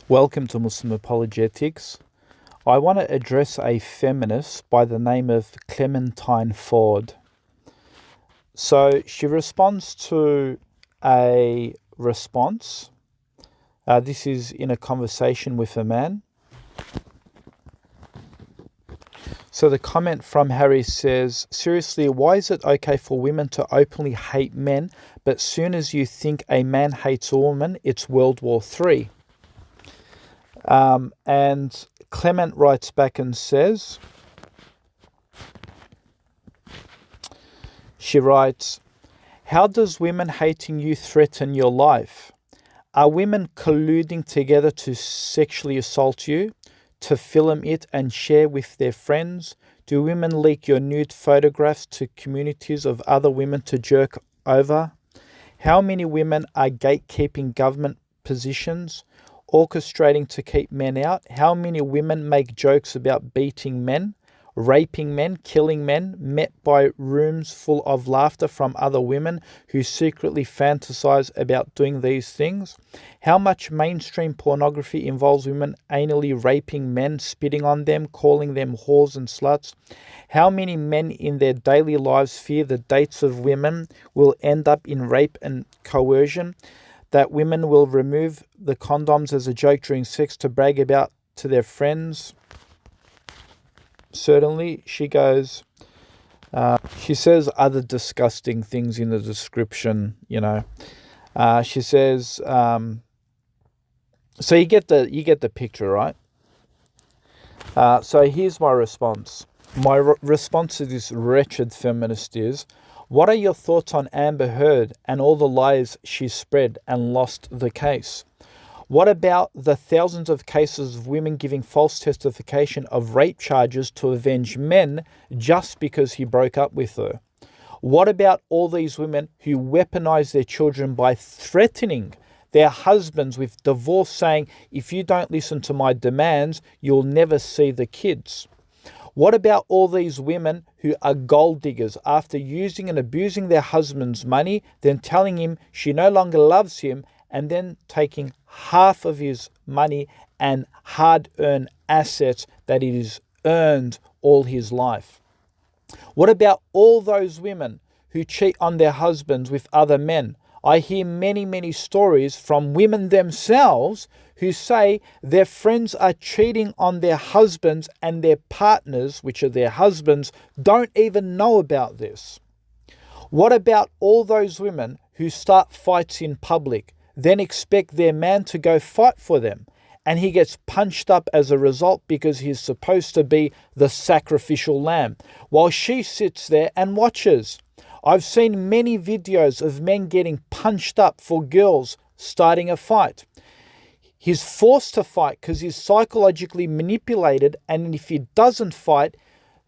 Welcome to Muslim Apologetics. I want to address a feminist by the name of Clementine Ford. So she responds to a response. This is in a conversation with a man. So the comment from Harry says, seriously, why is it okay for women to openly hate men, but soon as you think a man hates a woman, it's World War III? And Clement writes back and says, she writes, how does women hating you threaten your life? Are women colluding together to sexually assault you, to film it and share with their friends? Do women leak your nude photographs to communities of other women to jerk over? How many women are gatekeeping government positions, orchestrating to keep men out? How many women make jokes about beating men, raping men, killing men, met by rooms full of laughter from other women who secretly fantasize about doing these things? How much mainstream pornography involves women anally raping men, spitting on them, calling them whores and sluts? How many men in their daily lives fear the dates of women will end up in rape and coercion? That women will remove the condoms as a joke during sex to brag about to their friends? Certainly, she goes, she says other disgusting things in the description, She says, so you get the picture, right? So here's my response. My response to this wretched feminist is, what are your thoughts on Amber Heard and all the lies she spread and lost the case? What about the thousands of cases of women giving false testification of rape charges to avenge men just because he broke up with her? What about all these women who weaponize their children by threatening their husbands with divorce, saying, if you don't listen to my demands, you'll never see the kids? What about all these women who are gold diggers after using and abusing their husband's money, then telling him she no longer loves him, and then taking half of his money and hard-earned assets that he has earned all his life? What about all those women who cheat on their husbands with other men? I hear many, many stories from women themselves who say their friends are cheating on their husbands and their partners, which are their husbands, don't even know about this. What about all those women who start fights in public, then expect their man to go fight for them, and he gets punched up as a result because he's supposed to be the sacrificial lamb, while she sits there and watches? I've seen many videos of men getting punched up for girls starting a fight. He's forced to fight because he's psychologically manipulated, and if he doesn't fight,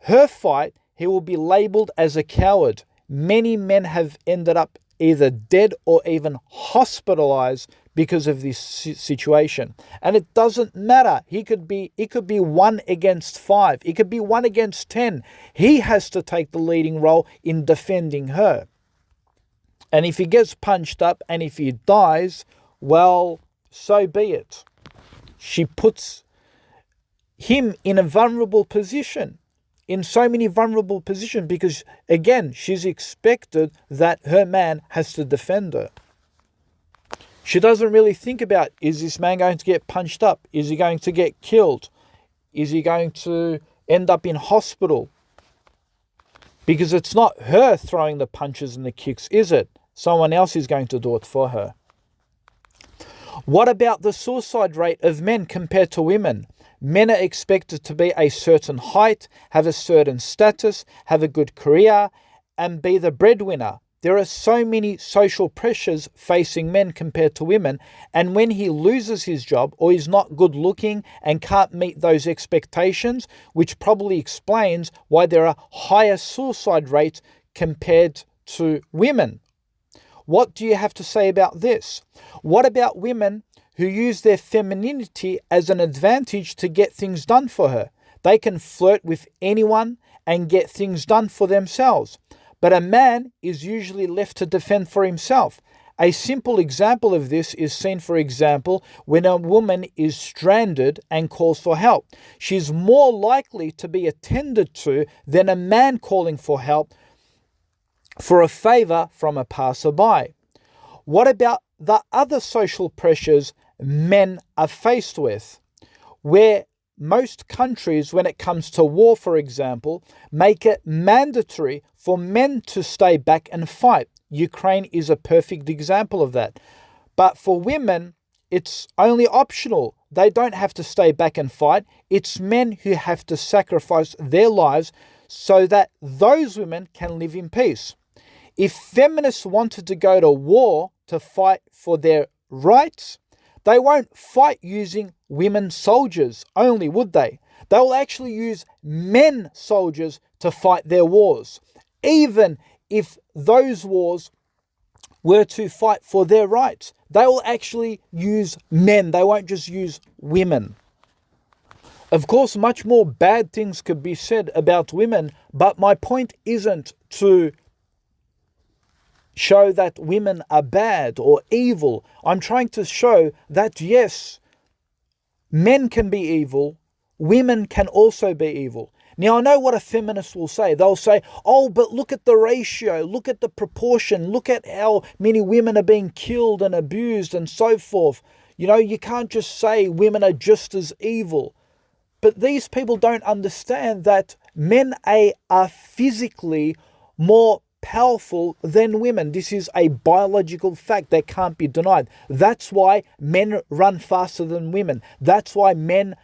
he will be labeled as a coward. Many men have ended up either dead or even hospitalized because of this situation. And it doesn't matter. It could be 1 against 5. It could be 1 against 10. He has to take the leading role in defending her. And if he gets punched up and if he dies, well, so be it. She puts him in a vulnerable position, in so many vulnerable positions, because, again, she's expected that her man has to defend her. She doesn't really think about, is this man going to get punched up? Is he going to get killed? Is he going to end up in hospital? Because it's not her throwing the punches and the kicks, is it? Someone else is going to do it for her. What about the suicide rate of men compared to women? Men are expected to be a certain height, have a certain status, have a good career, and be the breadwinner. There are so many social pressures facing men compared to women, and when he loses his job or is not good looking and can't meet those expectations, which probably explains why there are higher suicide rates compared to women. What do you have to say about this? What about women who use their femininity as an advantage to get things done for her? They can flirt with anyone and get things done for themselves. But a man is usually left to defend for himself. A simple example of this is seen, for example, when a woman is stranded and calls for help. She's more likely to be attended to than a man calling for help for a favor from a passerby. What about the other social pressures men are faced with, where most countries, when it comes to war, for example, make it mandatory for men to stay back and fight? Ukraine is a perfect example of that. But for women, it's only optional. They don't have to stay back and fight. It's men who have to sacrifice their lives so that those women can live in peace. If feminists wanted to go to war to fight for their rights, they won't fight using women soldiers only, would they? They will actually use men soldiers to fight their wars, even if those wars were to fight for their rights. They will actually use men. They won't just use women. Of course, much more bad things could be said about women, but my point isn't to show that women are bad or evil. I'm trying to show that, yes, men can be evil, women can also be evil. Now, I know what a feminist will say. They'll say, oh, but look at the ratio, look at the proportion, look at how many women are being killed and abused and so forth. You know, you can't just say women are just as evil. But these people don't understand that men are physically more powerful than women. This is a biological fact that can't be denied. That's why men run faster than women. That's why men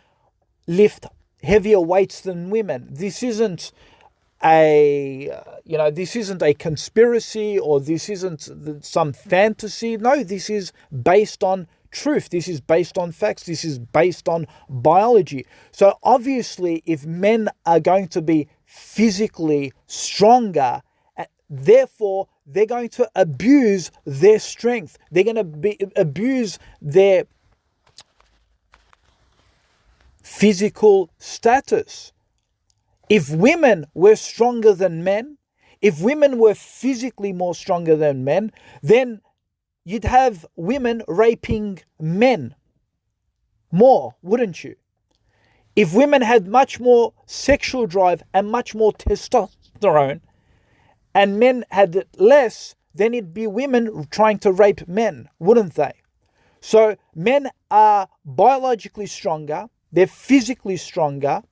lift heavier weights than women. This isn't this isn't a conspiracy, or this isn't some fantasy. No, this is based on truth. This is based on facts. This is based on biology. So obviously, if men are going to be physically stronger, therefore they're going to abuse their strength. They're going to abuse their physical status. If women were stronger than men, if women were physically more stronger than men, then you'd have women raping men more, wouldn't you? If women had much more sexual drive and much more testosterone, and men had it less, then it'd be women trying to rape men, wouldn't they? So men are biologically stronger, they're physically stronger,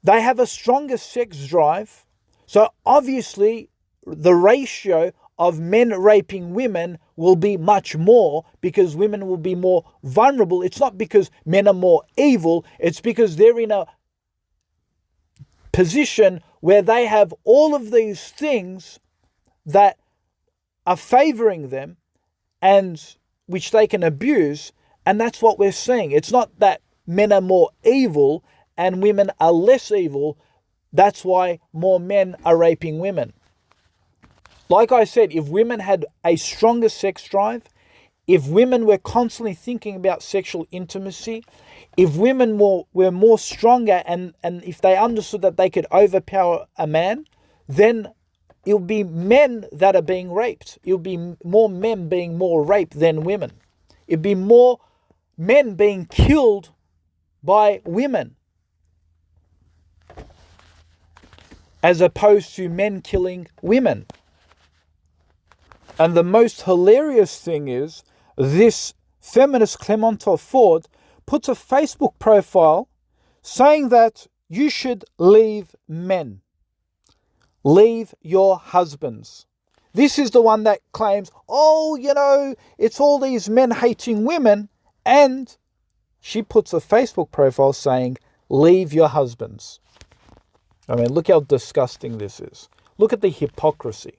they have a stronger sex drive. So obviously the ratio of men raping women will be much more, because women will be more vulnerable. It's not because men are more evil, it's because they're in a position where they have all of these things that are favoring them and which they can abuse. And that's what we're seeing. It's not that men are more evil and women are less evil. That's why more men are raping women. Like I said, if women had a stronger sex drive, if women were constantly thinking about sexual intimacy, if women were more stronger and if they understood that they could overpower a man, then it'll be men that are being raped. It'll be more men being more raped than women. It'll be more men being killed by women, as opposed to men killing women. And the most hilarious thing is, this feminist Clemente Ford puts a Facebook profile saying that you should leave men. Leave your husbands. This is the one that claims, it's all these men hating women. And she puts a Facebook profile saying, leave your husbands. I mean, look how disgusting this is. Look at the hypocrisy.